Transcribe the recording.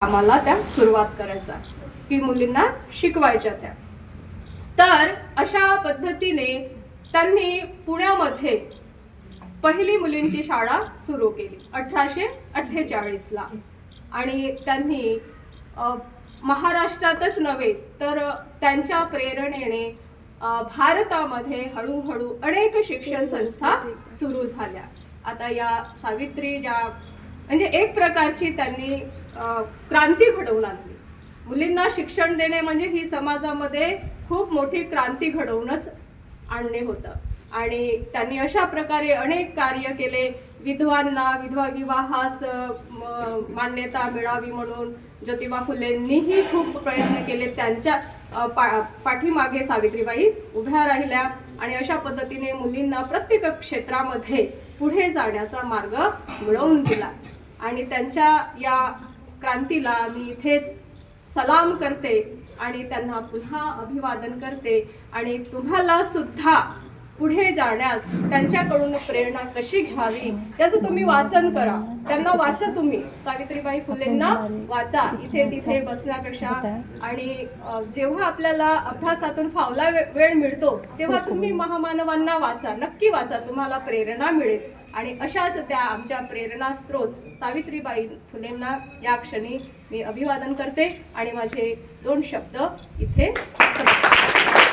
आम्हाला त्या सुरुवात करायचा की मुलींना शिकवायच्या त्या. तर अशा पद्धतीने त्यांनी पुण्यामध्ये पहिली मुलींची शाळा सुरू केली 1848ला. आणि त्यांनी महाराष्ट्रातच नव्हे तर त्यांच्या प्रेरणेने भारतामध्ये हळूहळू अनेक शिक्षण संस्था सुरू झाल्या. आता या सावित्री ज्या म्हणजे एक प्रकारची त्यांनी क्रांती घडवून आणली. मुलींना शिक्षण देणे म्हणजे ही समाजामध्ये खूप मोठी क्रांती घडवूनच आणणे होतं. आणि त्यांनी अशा प्रकारे अनेक कार्य केले. विधवांना विधवा विवाहास मान्यता मिळावी म्हणून ज्योतिबा फुलेंनीही खूप प्रयत्न केले. त्यांच्या पाठीमागे सावित्रीबाई उभ्या राहिल्या आणि अशा पद्धतीने मुलींना प्रत्येक क्षेत्रामध्ये पुढे जाण्याचा मार्ग मिळवून दिला. आणि त्यांच्या या क्रांतीला मी इथेच सलाम करते आणि त्यांना पुन्हा अभिवादन करते. आणि तुम्हाला सुद्धा पुढे जाण्यास त्यांच्याकडून प्रेरणा कशी घ्यावी त्याचं तुम्ही वाचन करा. त्यांना वाचा, तुम्ही सावित्रीबाई फुलेंना वाचा इथे तिथे बसण्यापेक्षा. आणि जेव्हा आपल्याला अभ्यासातून फावला वेळ मिळतो तेव्हा तुम्ही महामानवांना वाचा, नक्की वाचा, तुम्हाला प्रेरणा मिळेल. आणि अशाच त्या आमच्या प्रेरणा स्रोत सावित्रीबाई फुलेंना या क्षणी मी अभिवादन करते आणि माझे 2 शब्द इथे